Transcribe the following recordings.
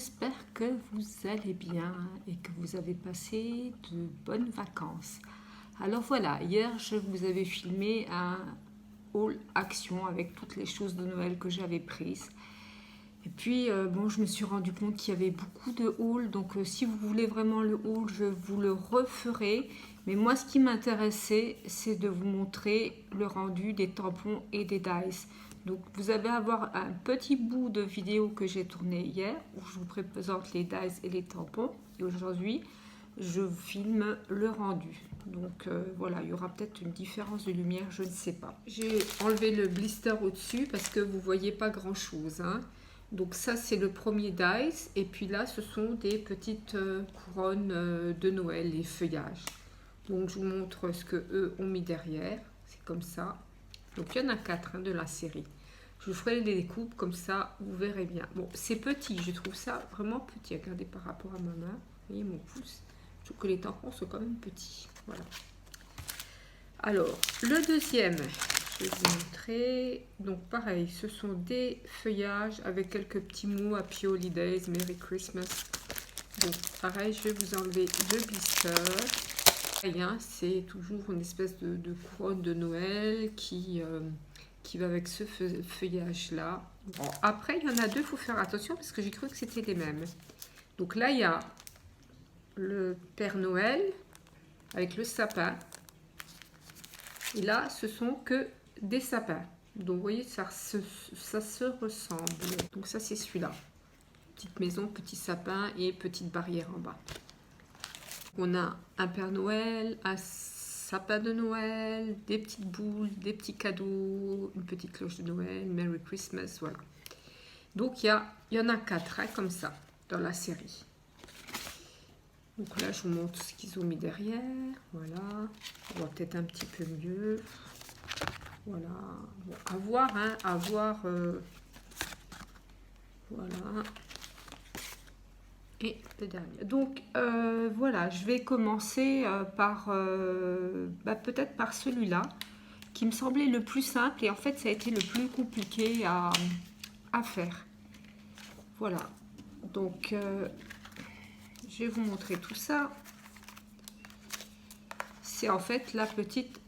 j'espère que vous allez bien et que vous avez passé de bonnes vacances. Alors voilà, hier je vous avais filmé un haul action avec toutes les choses de Noël que j'avais prises. Et puis bon, je me suis rendu compte qu'il y avait beaucoup de hauls, donc si vous voulez vraiment le haul, je vous le referai. Mais moi ce qui m'intéressait, c'est de vous montrer le rendu des tampons et des dies. Donc vous allez avoir un petit bout de vidéo que j'ai tourné hier où je vous présente les dies et les tampons. Et aujourd'hui, je filme le rendu. Donc voilà, il y aura peut-être une différence de lumière, je ne sais pas. J'ai enlevé le blister au-dessus parce que vous ne voyez pas grand-chose, hein. Donc ça, c'est le premier dies. Et puis là, ce sont des petites couronnes de Noël, les feuillages. Donc je vous montre ce que eux ont mis derrière. C'est comme ça. Donc il y en a 4 de la série. Je vous ferai les découpes comme ça, vous verrez bien. Bon, c'est petit, je trouve ça vraiment petit. Regardez par rapport à ma main. Vous voyez mon pouce. Je trouve que les tampons sont quand même petits. Voilà. Alors, le deuxième, je vais vous montrer. Donc pareil, ce sont des feuillages avec quelques petits mots Happy Holidays, Merry Christmas. Donc pareil, je vais vous enlever le blister. C'est toujours une espèce de couronne de Noël qui va avec ce feuillage là. Bon, après, il y en a deux, il faut faire attention parce que j'ai cru que c'était les mêmes. Donc là, il y a le Père Noël avec le sapin. Et là, ce sont que des sapins. Donc, vous voyez, ça se ressemble. Donc, ça, c'est celui-là. Petite maison, petit sapin et petite barrière en bas. On a un Père Noël, un sapin de Noël, des petites boules, des petits cadeaux, une petite cloche de Noël, Merry Christmas, voilà. Donc, il y en a 4, hein, comme ça, dans la série. Donc là, je vous montre ce qu'ils ont mis derrière. Voilà. On voit peut-être un petit peu mieux. Voilà. Bon, à voir, hein, à voir. Voilà. Et le dernier. Donc, voilà, je vais commencer par, peut-être par celui-là, qui me semblait le plus simple. Et en fait, ça a été le plus compliqué à faire. Voilà. Donc... je vais vous montrer tout ça. C'est en fait la petite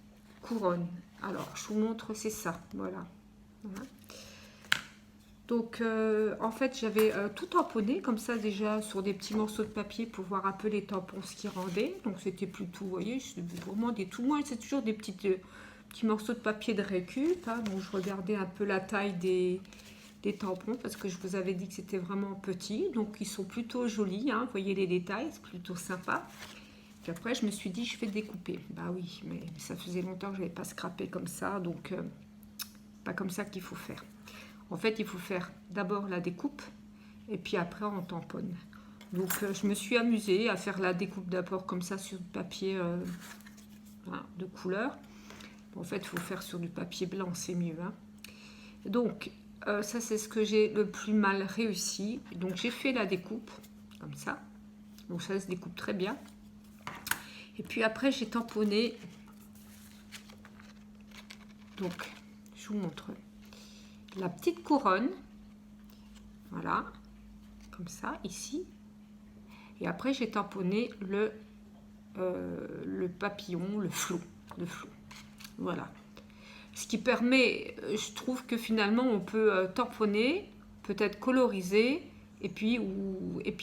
couronne. Alors, je vous montre, c'est ça. Voilà. Donc, en fait, j'avais tout tamponné comme ça déjà sur des petits morceaux de papier pour voir un peu les tampons, ce qu'ils rendaient. Donc, c'était plutôt, vous voyez, c'est vraiment des tout. Moi, c'est toujours des petits morceaux de papier de récup. Hein. Donc, je regardais un peu la taille des tampons parce que je vous avais dit que c'était vraiment petit. Donc, ils sont plutôt jolis. Hein. Vous voyez les détails, c'est plutôt sympa. Puis après, je me suis dit, je vais découper. Bah oui, mais ça faisait longtemps que je n'avais pas scrapé comme ça. Donc, pas comme ça qu'il faut faire. En fait, il faut faire d'abord la découpe et puis après, on tamponne. Donc, je me suis amusée à faire la découpe d'abord comme ça sur du papier de couleur. En fait, il faut faire sur du papier blanc, c'est mieux. Hein. Donc, ça, c'est ce que j'ai le plus mal réussi. Donc, j'ai fait la découpe comme ça. Donc, ça se découpe très bien. Et puis après, j'ai tamponné. Donc, je vous montre la petite couronne. Voilà. Comme ça, ici. Et après, j'ai tamponné le papillon, le flot. Voilà. Ce qui permet, je trouve que finalement, on peut tamponner, peut-être coloriser, et puis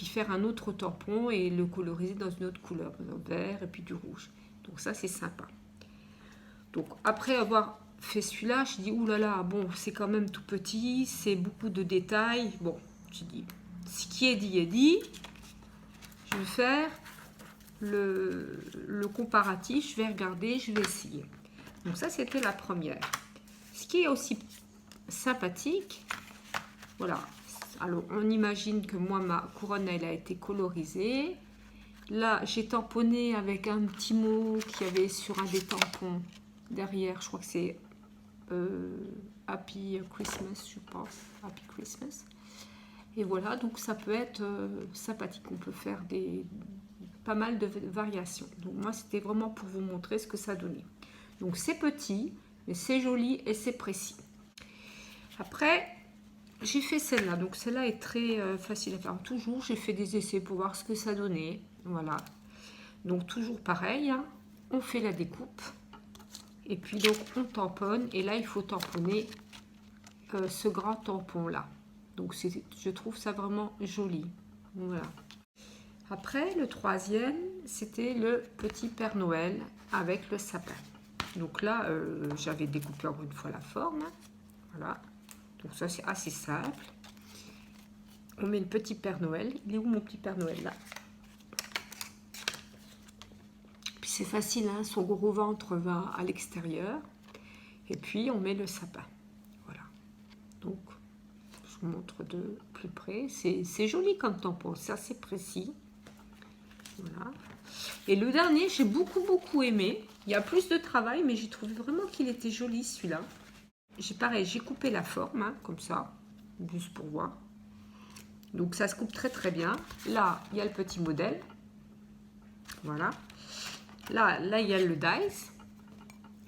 faire un autre tampon et le coloriser dans une autre couleur, un vert et puis du rouge. Donc ça, c'est sympa. Donc après avoir fait celui-là, je dis, oulala, bon, c'est quand même tout petit, c'est beaucoup de détails. Bon, je dis, ce qui est dit est dit. Je vais faire le comparatif, je vais regarder, je vais essayer. Donc ça, c'était la première. Ce qui est aussi sympathique, voilà. Alors, on imagine que moi, ma couronne, elle a été colorisée. Là, j'ai tamponné avec un petit mot qu'il y avait sur un des tampons derrière. Je crois que c'est Happy Christmas, je pense. Happy Christmas. Et voilà, donc ça peut être sympathique. On peut faire pas mal de variations. Donc moi, c'était vraiment pour vous montrer ce que ça donnait. Donc c'est petit, mais c'est joli et c'est précis. Après, j'ai fait celle-là, donc celle-là est très facile à faire. Toujours, j'ai fait des essais pour voir ce que ça donnait. Voilà. Donc toujours pareil, hein. On fait la découpe. Et puis donc on tamponne. Et là, il faut tamponner ce grand tampon-là. Donc je trouve ça vraiment joli. Voilà. Après, le troisième, c'était le petit Père Noël avec le sapin. Donc là, j'avais découpé encore une fois la forme. Voilà. Donc ça, c'est assez simple. On met le petit Père Noël. Il est où mon petit Père Noël là? Puis c'est facile, hein, son gros ventre va à l'extérieur. Et puis on met le sapin. Voilà. Donc, je vous montre de plus près. C'est joli comme tampon, c'est assez précis. Voilà. Et le dernier, j'ai beaucoup aimé. Il y a plus de travail, mais j'ai trouvé vraiment qu'il était joli celui-là. Pareil, j'ai coupé la forme, hein, comme ça, juste pour voir. Donc ça se coupe très bien. Là, il y a le petit modèle. Voilà. Là, il y a le dice,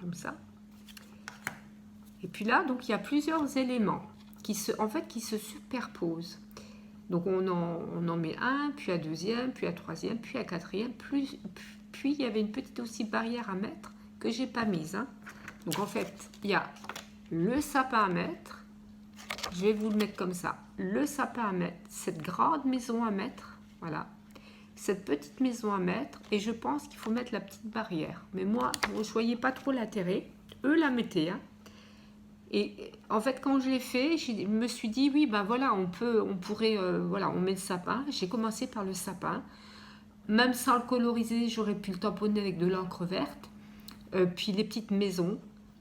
comme ça. Et puis là, donc il y a plusieurs éléments qui se superposent. Donc on en met un, puis un deuxième, puis un troisième, puis un quatrième. Puis il y avait une petite aussi barrière à mettre que j'ai pas mise, hein. Donc en fait, il y a le sapin à mettre. Je vais vous le mettre comme ça. Le sapin à mettre, cette grande maison à mettre, voilà. Cette petite maison à mettre, et je pense qu'il faut mettre la petite barrière. Mais moi, bon, je ne voyais pas trop l'intérêt. Eux la mettaient, hein. Et en fait, quand je l'ai fait, je me suis dit, oui, ben voilà, on pourrait, voilà, on met le sapin. J'ai commencé par le sapin. Même sans le coloriser, j'aurais pu le tamponner avec de l'encre verte. Puis les petites maisons.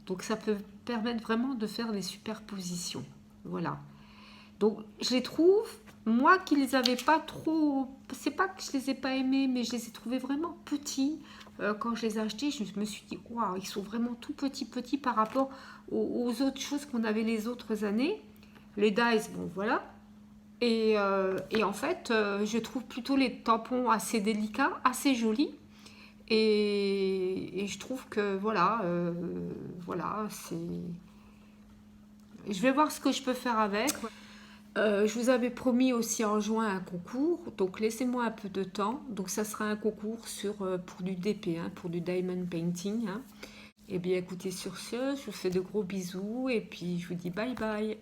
Donc ça peut permettre vraiment de faire des superpositions. Voilà. Donc je les trouve, moi qui les avais pas trop, c'est pas que je les ai pas aimés, mais je les ai trouvés vraiment petits. Quand je les ai achetés, je me suis dit, waouh, ils sont vraiment tout petits par rapport aux autres choses qu'on avait les autres années. Les dies, bon voilà. Et en fait, je trouve plutôt les tampons assez délicats, assez jolis. Et je trouve que voilà, voilà, c'est. Je vais voir ce que je peux faire avec. Je vous avais promis aussi en juin un concours, donc laissez-moi un peu de temps. Donc ça sera un concours pour du DP, hein, pour du Diamond Painting, hein. Et bien écoutez, sur ce, je vous fais de gros bisous et puis je vous dis bye bye.